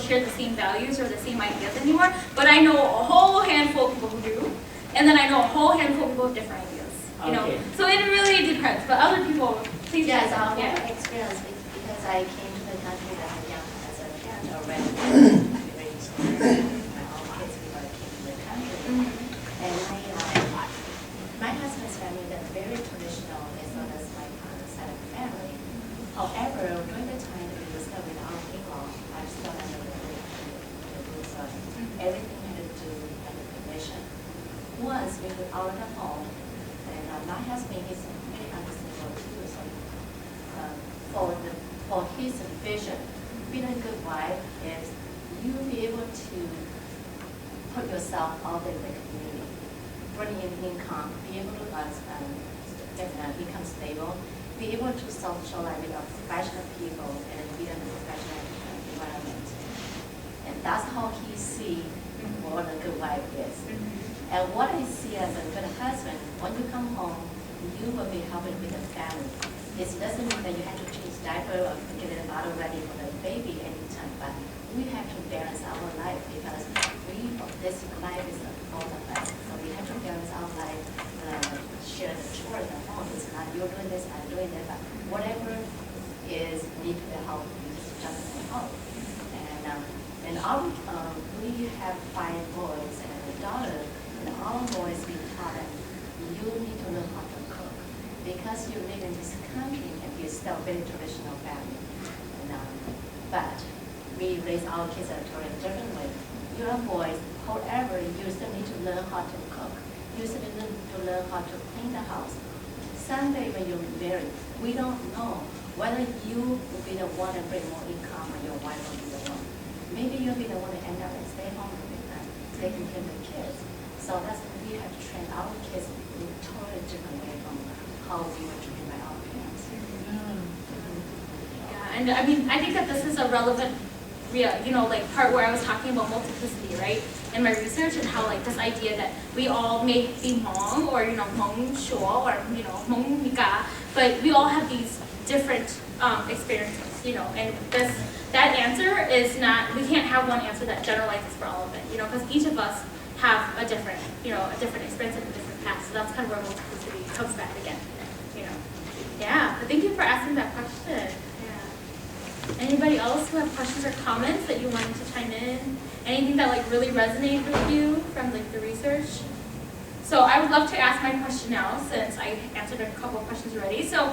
share the same values or the same ideas anymore. But I know a whole handful of people who do, and then I know a whole handful of people with different ideas. Okay. So it really depends. But other people, please. Yes, share. I have experience because I came to the country very young as a parent already. My own kids before I came to the country. And my husband's family, they're very traditional as well as my father's side of the family. However, during the time that we were still with our in-law, I still had the rules of everything had to do by the permission. Once we were out of the home, and my husband is very understandable too. So for his vision, being a good wife is you be able to put yourself out there in the community, bring in income, be able to get an income stable, be able to socialize with professional people and be in a professional environment. And that's how he sees what a good wife is. And what I see as a good husband, when you come home, you will be helping with the family. It doesn't mean that you have to change diaper or get a bottle ready for the baby anytime, but we have to balance our life because this life is all of us. So we have to balance our life, share the chores at home. It's not you're doing this, I'm doing that, but whatever is need to help, we just jump in and help. And we have 5 boys and a daughter. And our boys be taught that you need to learn how to cook because you live in this country and you still very traditional family. And, but we raise our kids a totally different way. Your boys, however, you still need to learn how to cook. You still need to learn how to clean the house. Someday when you're married, we don't know whether you will be the one that bring more income or your wife will be the one. Maybe you'll be the one that end up and stay home with them, taking care of the kids. So that's we have to train our kids in a totally different way from how we were trained by our parents. Yeah, and I mean, I think that this is a relevant, like part where I was talking about multiplicity, right? In my research and how like this idea that we all may be Hmong or Hmong Shuo or Hmong Mika, but we all have these different experiences, and that answer is not, we can't have one answer that generalizes for all of it, because each of us have a different, a different experience and a different path. So that's kind of where multiplicity comes back again, Yeah, but thank you for asking that question. Yeah. Anybody else who have questions or comments that you wanted to chime in? Anything that like really resonated with you from like the research? So I would love to ask my question now since I answered a couple of questions already. So,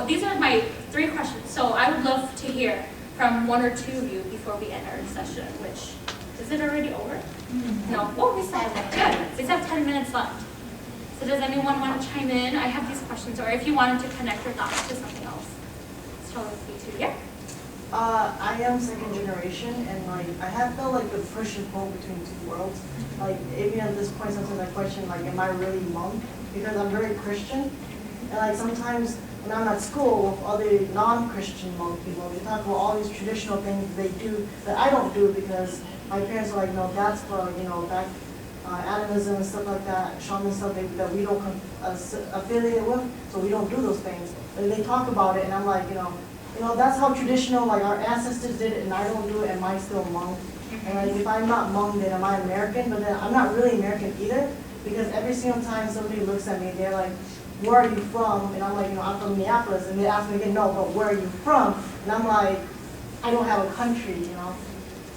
these are my 3 questions. So I would love to hear from 1 or 2 of you before we end our session, which, is it already over? Mm-hmm. No, we still have 10 minutes. We still have 10 minutes left. So does anyone want to chime in? I have these questions, or if you wanted to connect your thoughts to something else. It's totally free to, yeah? I am second generation, and like I have felt like the push and pull between 2 worlds. Like even at this point, sometimes I question like, am I really Hmong? Because I'm very Christian, and like sometimes when I'm at school with other non-Christian Hmong people, they talk about all these traditional things they do that I don't do because my parents are like, no, that's for back animism and stuff like that, shaman stuff that we don't affiliate with, so we don't do those things. And they talk about it, and I'm like, that's how traditional, like our ancestors did it, and I don't do it, am I still Hmong? And like, if I'm not Hmong, then am I American? But then I'm not really American either, because every single time somebody looks at me, they're like, where are you from? And I'm like, I'm from Minneapolis, and they ask me again, no, but where are you from? And I'm like, I don't have a country,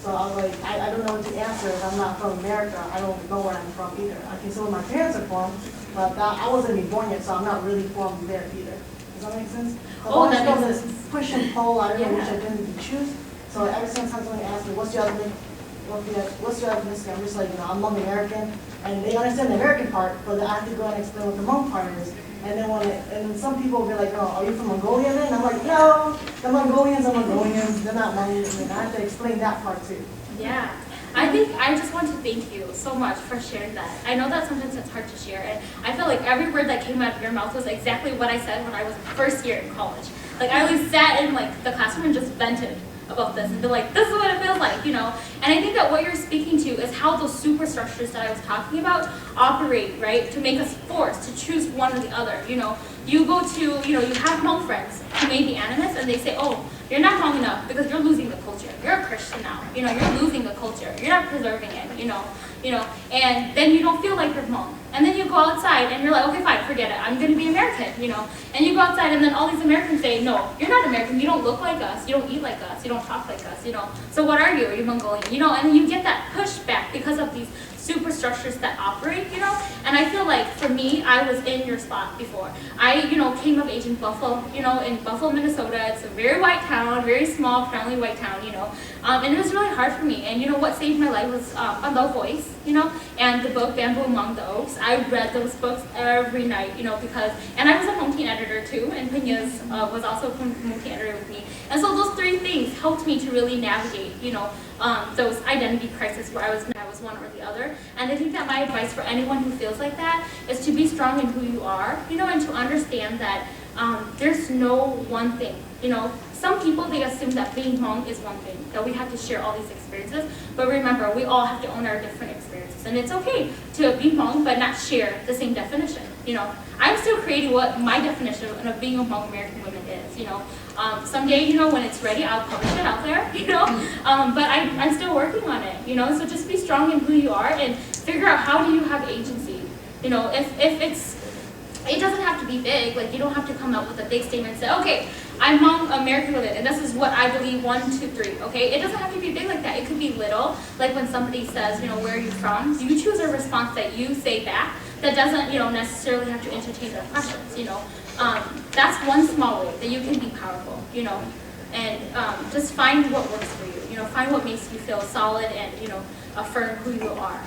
So I was like, I don't know what to answer if I'm not from America. I don't know where I'm from either. I can say where my parents are from, but I wasn't even born yet, so I'm not really from there either. Does that make sense? That makes this sense. push and pull, I don't know which Yeah. identity to choose. So every single time somebody asks me, what's your ethnicity? I'm just like, I'm Hmong American, and they understand the American part, but I have to go and explain what the Hmong part is. And then some people will be like, oh, are you from Mongolia then? And I'm like, no, the Mongolians are Mongolians, they're not Mongolians. And I have to explain that part too. Yeah. I just want to thank you so much for sharing that. I know that sometimes it's hard to share, and I feel like every word that came out of your mouth was exactly what I said when I was first year in college. Like I always sat in like the classroom and just vented about this and be like, this is what it feels like, And I think that what you're speaking to is how those superstructures that I was talking about operate, right? To make us forced to choose one or the other, You go to, you have Hmong friends who may be animists and they say, oh, you're not Hmong enough because you're losing the culture. You're a Christian now, you're losing the culture. You're not preserving it, and then you don't feel like you're Hmong. And then you go outside and you're like, okay, fine, forget it. I'm going to be American, And you go outside and then all these Americans say, no, you're not American. You don't look like us. You don't eat like us. You don't talk like us, So what are you? Are you Mongolian? And then you get that pushback because of these superstructures that operate, And I feel like for me, I was in your spot before. I, came of age in Buffalo, in Buffalo, Minnesota. It's a very white town, very small, friendly white town, and it was really hard for me. And what saved my life was a low voice, and the book Bamboo Among the Oaks. I read those books every night, because, and I was a home teen editor too, and Peña's was also a home teen editor with me. And so those 3 things helped me to really navigate, those identity crises where I was one or the other. And I think that my advice for anyone who feels like that is to be strong in who you are, and to understand that there's no one thing, Some people, they assume that being Hmong is one thing, that we have to share all these experiences. But remember, we all have to own our different experiences. And it's okay to be Hmong, but not share the same definition. I'm still creating what my definition of being a Hmong American woman is. Someday, when it's ready, I'll publish it out there, but I'm still working on it, So just be strong in who you are and figure out how do you have agency. It doesn't have to be big, like you don't have to come up with a big statement and say, okay, I'm Hmong American woman, and this is what I believe, 1, 2, 3, okay? It doesn't have to be big like that. It could be belittle, like when somebody says, where are you from? You choose a response that you say back that doesn't, necessarily have to entertain their questions, That's one small way that you can be powerful, and just find what works for you, find what makes you feel solid and, affirm who you are.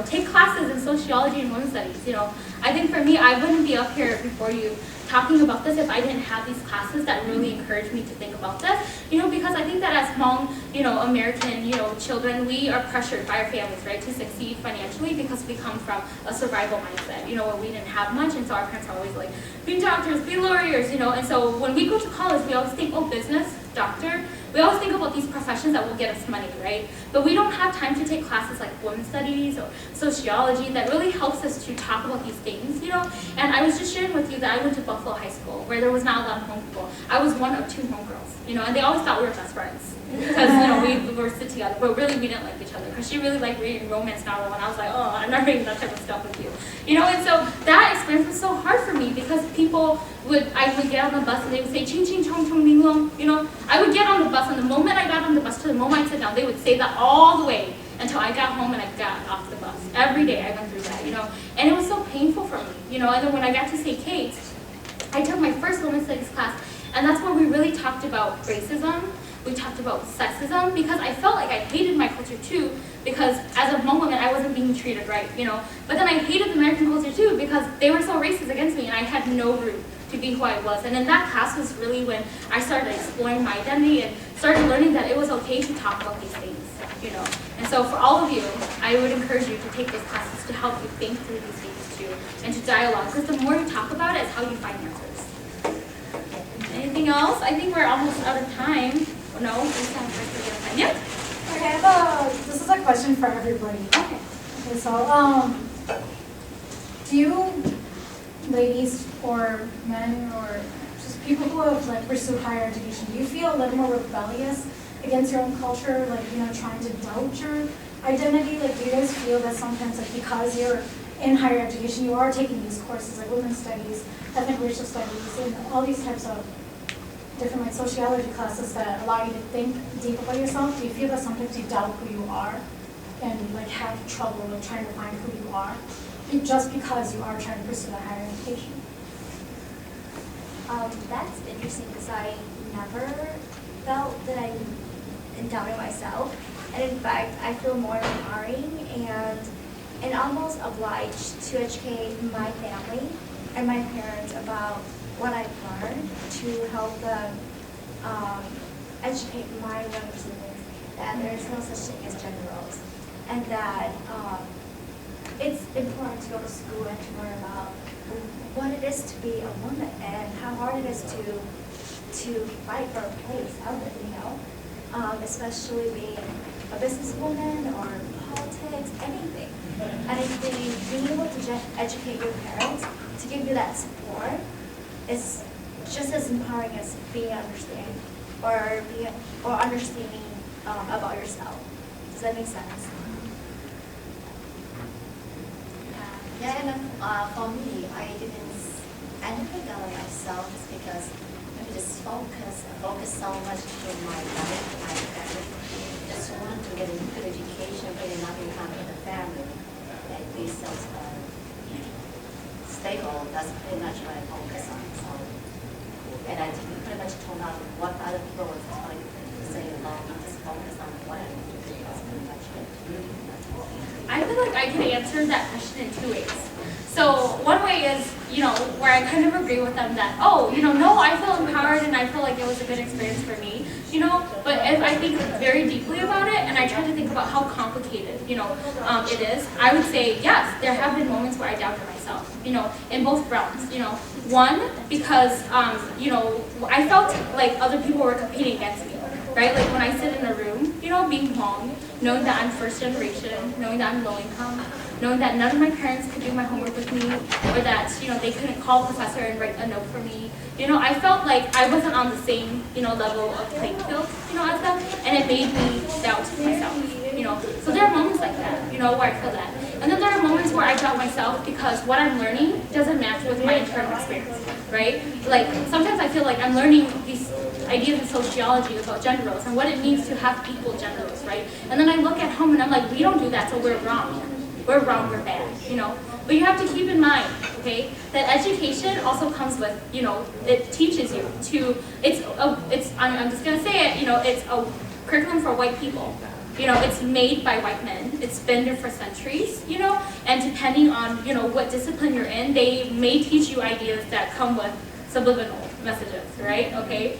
Take classes in sociology and women's studies, I think for me, I wouldn't be up here before you talking about this if I didn't have these classes that really encouraged me to think about this, because I think that as Hmong, American, children, we are pressured by our families, right, to succeed financially because we come from a survival mindset, where we didn't have much, and so our parents are always like, be doctors, be lawyers, and so when we go to college, we always think, oh, business, doctor, we always think about these professions that will get us money, right? But we don't have time to take classes like women's studies or sociology that really helps us to talk about these things, And I was just sharing with you that I went to Buffalo High School, where there was not a lot of Hmong people. I was one of 2 Hmong girls, and they always thought we were best friends because, we were sit together, but really we didn't like each other because she really liked reading romance novel, and I was like, oh, I'm not reading that type of stuff with you, And so that experience was so hard for me because I would get on the bus and they would say, ching ching chong chong ling long, I would get on the bus, and the moment I got on the bus to the moment I sat down, they would say that all the way until I got home and I got off the bus. Every day I went through that, and it was so painful for me, and then when I got to St. Kate's, I took my first women's studies class, and that's where we really talked about racism, we talked about sexism, because I felt like I hated my culture too, because as a Hmong woman, I wasn't being treated right, But then I hated the American culture too, because they were so racist against me, and I had no room to be who I was. And in that class was really when I started exploring my identity and started learning that it was okay to talk about these things, And so for all of you, I would encourage you to take those classes to help you think through these things too, and to dialogue, because the more you talk about it is how you find answers. Anything else? I think we're almost out of time. Oh, no, we still have time. Yeah? Okay, this is a question for everybody. Okay. Okay, so, do you, ladies or men or just people who have like pursued higher education, do you feel a little more rebellious against your own culture, like, trying to doubt your identity? Like, do you guys feel that sometimes, like, because you're in higher education, you are taking these courses like women's studies, ethnic racial studies, and all these types of different like sociology classes that allow you to think deep about yourself? Do you feel that sometimes you doubt who you are and like have trouble with trying to find who you are, just because you are trying to pursue a higher education? That's interesting because I never felt that I doubted myself, and in fact, I feel more empowering and almost obliged to educate my family and my parents about what I've learned to help them educate my younger siblings that there is no such thing as gender roles, and that it's important to go to school and to learn about what it is to be a woman and how hard it is to fight for a place out there, especially being a businesswoman or politics, anything. And I think being able to educate your parents to give you that support is just as empowering as being understanding or understanding about yourself. Does that make sense? Yeah, and for me, I never doubt myself just because maybe just focus so much on my life, my family. Just want to get a good education, really not become in the family. At least stable, that's pretty much what I focus on. So, and I pretty much told out what other people was telling me, saying about me, just focus on what I want to do. That's pretty much it. I feel like I can answer that question in 2 ways. So one way is, where I kind of agree with them that, no, I feel empowered and I feel like it was a good experience for me, but if I think very deeply about it and I try to think about how complicated, it is, I would say, yes, there have been moments where I doubted myself, in both realms, One, because, I felt like other people were competing against me, right? Like when I sit in a room, being Hmong, knowing that I'm first generation, knowing that I'm low income, knowing that none of my parents could do my homework with me, or that, they couldn't call a professor and write a note for me. I felt like I wasn't on the same, level of playing field, as them, and it made me doubt myself, So there are moments like that, where I feel that. And then there are moments where I doubt myself because what I'm learning doesn't match with my internal experience, right? Like, sometimes I feel like I'm learning these ideas in sociology about gender roles and what it means to have equal gender roles, right? And then I look at home and I'm like, we don't do that, so we're wrong. We're wrong, we're bad, you know? But you have to keep in mind, okay, that education also comes with, you know, it teaches you to, I'm just gonna say it, you know, it's a curriculum for white people. You know, it's made by white men. It's been there for centuries, you know, and depending on, you know, what discipline you're in, they may teach you ideas that come with subliminal messages, right? Okay?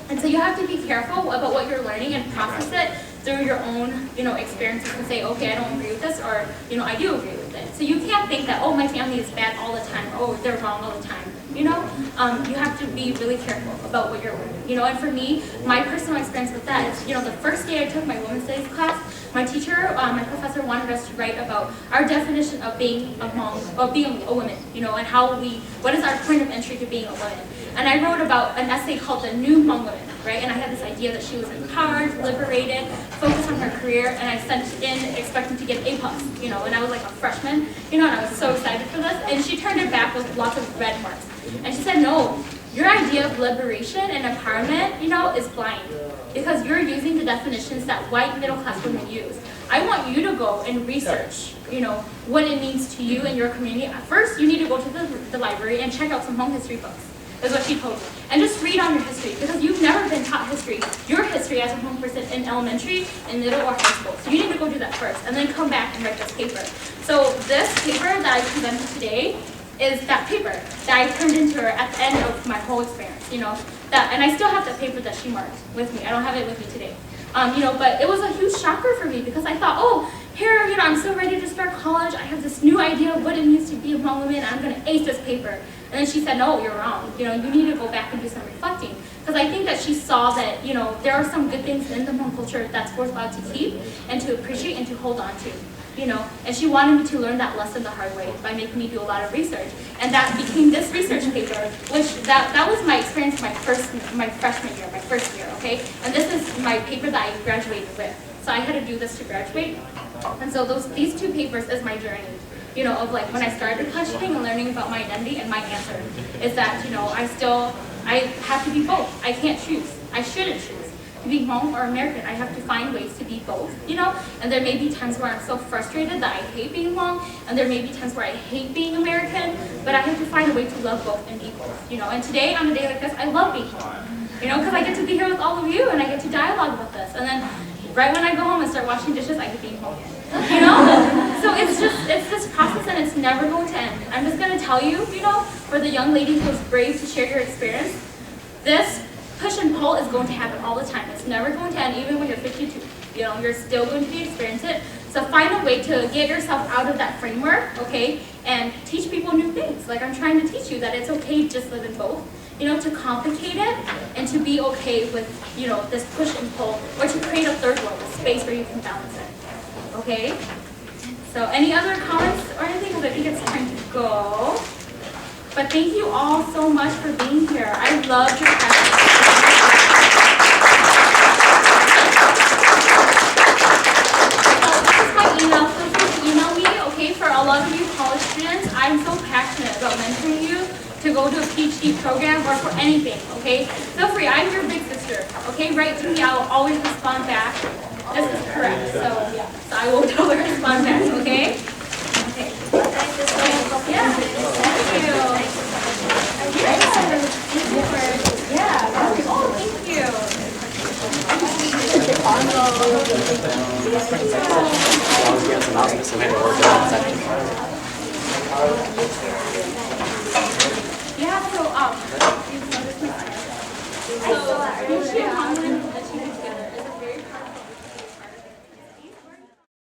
And so you have to be careful about what you're learning and process it through your own, you know, experiences and say, okay, I don't agree with this, or, you know, I do agree with it. So you can't think that, oh, my family is bad all the time, or oh, they're wrong all the time, you know? You have to be really careful about what you're learning, you know? And for me, my personal experience with that is, you know, the first day I took my women's studies class, my teacher, my professor wanted us to write about our definition of being a Hmong, of being a woman, you know, and what is our point of entry to being a woman. And I wrote about an essay called The New Hmong Woman, right? And I had this idea that she was empowered, liberated, focused on her career, and I sent in expecting to get A+, you know, and I was like a freshman, you know, and I was so excited for this. And she turned it back with lots of red marks. And she said, no, your idea of liberation and empowerment, you know, is blind. Because you're using the definitions that white middle-class women use. I want you to go and research, you know, what it means to you and your community. First, you need to go to the library and check out some Hmong history books, is what she told me. And just read on your history, because you've never been taught history, your history as a Hmong person in elementary, in middle, or high school. So you need to go do that first, and then come back and write this paper. So this paper that I presented today is that paper that I turned into her at the end of my whole experience, you know. And I still have that paper that she marked with me. I don't have it with me today. You know, but it was a huge shocker for me because I thought, oh, here, you know, I'm so ready to start college. I have this new idea of what it means to be a Hmong woman, and I'm going to ace this paper. And then she said, no, you're wrong. You know, you need to go back and do some reflecting. Because I think that she saw that, you know, there are some good things in the Hmong culture that's worthwhile to keep and to appreciate and to hold on to. You know, and she wanted me to learn that lesson the hard way by making me do a lot of research. And that became this research paper, which that was my experience my freshman year, my first year, okay? And this is my paper that I graduated with. So I had to do this to graduate. And so these two papers is my journey, you know, of like when I started questioning and learning about my identity, and my answer is that, you know, I have to be both. I can't choose. I shouldn't choose. To be Hmong or American, I have to find ways to be both, you know? And there may be times where I'm so frustrated that I hate being Hmong, and there may be times where I hate being American, but I have to find a way to love both and be both, you know? And today, on a day like this, I love being Hmong, you know, because I get to be here with all of you, and I get to dialogue about this. And then, right when I go home and start washing dishes, I get being Hmong again, you know? So it's this process, and it's never going to end. I'm just going to tell you, you know, for the young lady who's brave to share your experience, this push and pull is going to happen all the time. It's never going to end, even when you're 52. You know, you're still going to experience it. So find a way to get yourself out of that framework, okay, and teach people new things. Like I'm trying to teach you that it's okay to just live in both. You know, to complicate it and to be okay with, you know, this push and pull, or to create a third world, a space where you can balance it. Okay? So any other comments or anything? Because I think it's time to go. But thank you all so much for being here. I loved your questions. Email, feel free to email me, okay? For a lot of you college students, I'm so passionate about mentoring you to go to a PhD program or for anything, okay? Feel free, I'm your big sister, okay? Write to me, I will always respond back. This is correct, so yeah. So I will totally respond back, okay? Okay. Thank you so much. Yeah, thank you. Yeah, oh, thank you. Yeah, so,